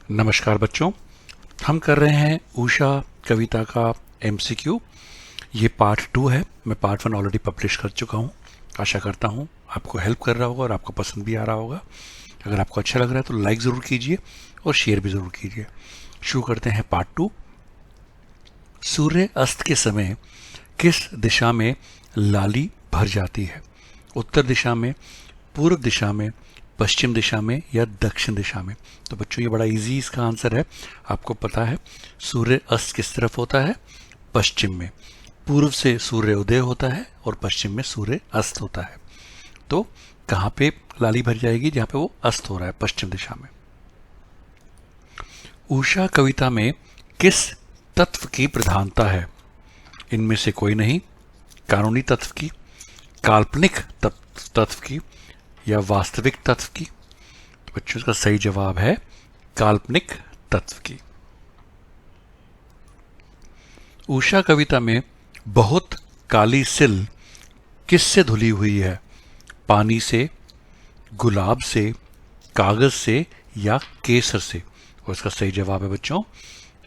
नमस्कार बच्चों, हम कर रहे हैं उषा कविता का एमसीक्यू। ये पार्ट 2 है। मैं पार्ट 1 ऑलरेडी पब्लिश कर चुका हूँ। आशा करता हूँ आपको हेल्प कर रहा होगा और आपको पसंद भी आ रहा होगा। अगर आपको अच्छा लग रहा है तो लाइक ज़रूर कीजिए और शेयर भी ज़रूर कीजिए। शुरू करते हैं पार्ट 2। सूर्य अस्त के समय किस दिशा में लाली भर जाती है? उत्तर दिशा में, पूर्व दिशा में, पश्चिम दिशा में या दक्षिण दिशा में? तो बच्चों ये बड़ा इजी इसका आंसर है। आपको पता है सूर्य अस्त किस तरफ होता है? पश्चिम में। पूर्व से सूर्य उदय होता है और पश्चिम में सूर्य अस्त होता है। तो कहाँ पे लाली भर जाएगी? जहाँ पे वो अस्त हो रहा है, पश्चिम दिशा में। उषा कविता में किस तत्व की प्रधानता है? इनमें से कोई नहीं। कानूनी तत्व की, काल्पनिक तत्व की या वास्तविक तत्व की? तो बच्चों इसका सही जवाब है काल्पनिक तत्व की। उषा कविता में बहुत काली सिल किससे धुली हुई है? पानी से, गुलाब से, कागज से या केसर से? और इसका सही जवाब है बच्चों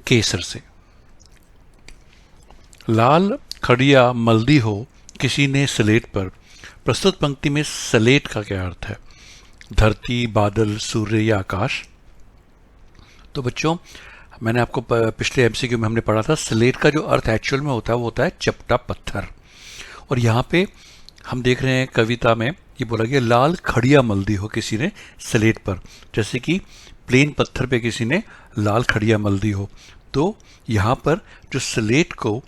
केसर से। लाल खड़िया मल्दी हो किसी ने स्लेट पर। प्रस्तुत पंक्ति में स्लेट का क्या अर्थ है? धरती, बादल, सूर्य या आकाश? तो बच्चों मैंने आपको पिछले एमसीक्यू में हमने पढ़ा था स्लेट का जो अर्थ एक्चुअल में होता है वो होता है चपटा पत्थर। और यहाँ पे हम देख रहे हैं कविता में ये बोला गया लाल खड़िया मल्दी हो किसी ने स्लेट पर, जैसे कि प्लेन पत्थर पे किसी ने लाल खड़िया मल्दी हो। तो यहाँ पर जो स्लेट को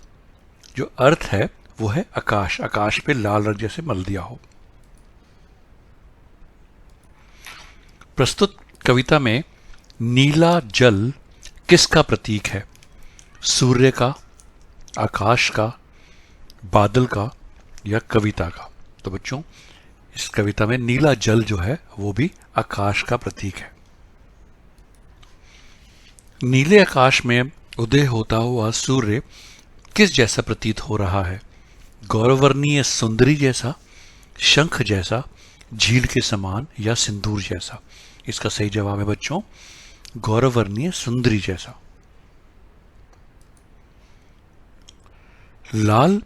जो अर्थ है वो है आकाश। आकाश पे लाल रंग जैसे मल दिया हो। प्रस्तुत कविता में नीला जल किसका प्रतीक है? सूर्य का, आकाश का, बादल का या कविता का? तो बच्चों इस कविता में नीला जल जो है वो भी आकाश का प्रतीक है। नीले आकाश में उदय होता हुआ सूर्य किस जैसा प्रतीत हो रहा है? गौरवर्णीय सुंदरी जैसा, शंख जैसा, झील के समान या सिंदूर जैसा? इसका सही जवाब है बच्चों गौरवर्णीय सुंदरी जैसा। लाल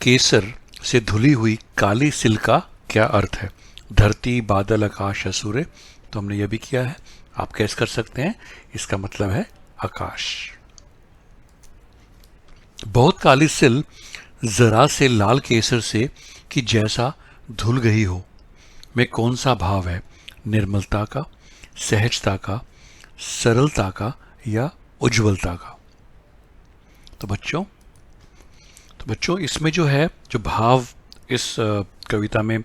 केसर से धुली हुई काली सिल का क्या अर्थ है? धरती, बादल, आकाश या सूर्य? तो हमने यह भी किया है, आप कैसे कर सकते हैं। इसका मतलब है आकाश। बहुत काली सिल जरा से लाल केसर से कि जैसा धुल गई हो में कौन सा भाव है? निर्मलता का, सहजता का, सरलता का या उज्ज्वलता का? तो बच्चों इसमें जो है जो भाव इस कविता में,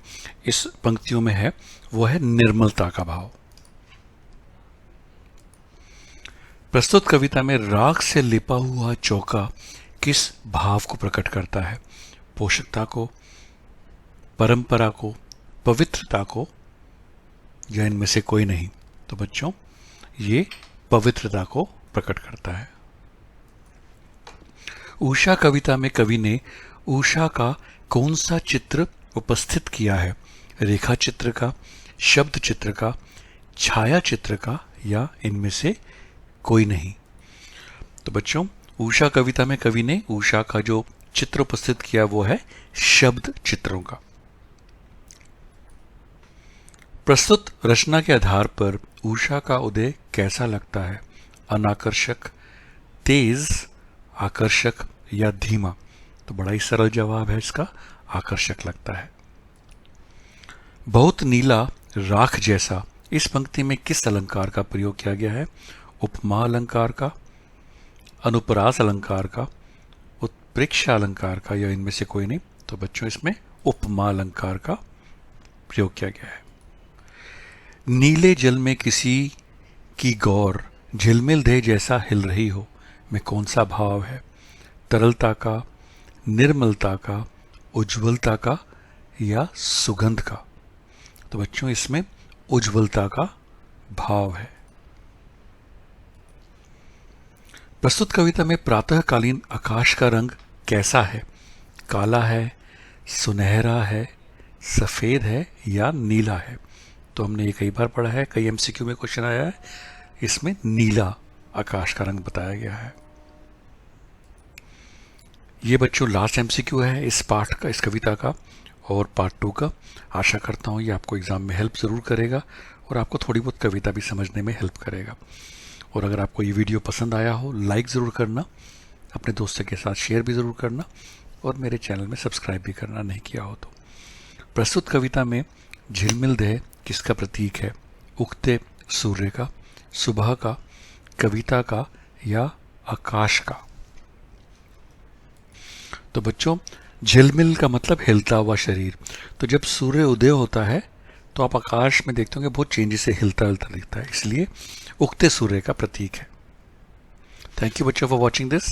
इस पंक्तियों में है वो है निर्मलता का भाव। प्रस्तुत कविता में राख से लिपा हुआ चौका किस भाव को प्रकट करता है? पोषकता को, परंपरा को, पवित्रता को या इनमें से कोई नहीं? तो बच्चों ये पवित्रता को प्रकट करता है। उषा कविता में कवि ने उषा का कौन सा चित्र उपस्थित किया है? रेखा चित्र का, शब्द चित्र का, छाया चित्र का या इनमें से कोई नहीं? तो बच्चों उषा कविता में कवि ने उषा का जो चित्र उपस्थित किया वो है शब्द चित्रों का। प्रस्तुत रचना के आधार पर उषा का उदय कैसा लगता है? अनाकर्षक, तेज, आकर्षक या धीमा? तो बड़ा ही सरल जवाब है इसका, आकर्षक लगता है। बहुत नीला राख जैसा इस पंक्ति में किस अलंकार का प्रयोग किया गया है? उपमा अलंकार का, अनुप्रास अलंकार का, उत्प्रेक्षा अलंकार का या इनमें से कोई नहीं? तो बच्चों इसमें उपमा अलंकार का प्रयोग किया गया है। नीले जल में किसी की गौर झिलमिल दे जैसा हिल रही हो में कौन सा भाव है? तरलता का, निर्मलता का, उज्ज्वलता का या सुगंध का? तो बच्चों इसमें उज्ज्वलता का भाव है। प्रस्तुत कविता में प्रातःकालीन आकाश का रंग कैसा है? काला है, सुनहरा है, सफेद है या नीला है? तो हमने ये कई बार पढ़ा है, कई एमसीक्यू में क्वेश्चन आया है। इसमें नीला आकाश का रंग बताया गया है। ये बच्चों लास्ट एमसीक्यू है इस पाठ का, इस कविता का और पार्ट 2 का। आशा करता हूँ ये आपको एग्ज़ाम में हेल्प ज़रूर करेगा और आपको थोड़ी बहुत कविता भी समझने में हेल्प करेगा। और अगर आपको ये वीडियो पसंद आया हो, लाइक ज़रूर करना, अपने दोस्तों के साथ शेयर भी ज़रूर करना और मेरे चैनल में सब्सक्राइब भी करना नहीं किया हो तो। प्रस्तुत कविता में झिलमिल देह किसका प्रतीक है? उगते सूर्य का, सुबह का, कविता का या आकाश का? तो बच्चों, झिलमिल का मतलब हिलता हुआ शरीर। तो जब सूर्य उदय होता है तो आप आकाश में देखते होंगे बहुत तेजी से हिलता हिलता दिखता है, इसलिए उगते सूर्य का प्रतीक है। थैंक यू बच्चों फॉर वॉचिंग दिस।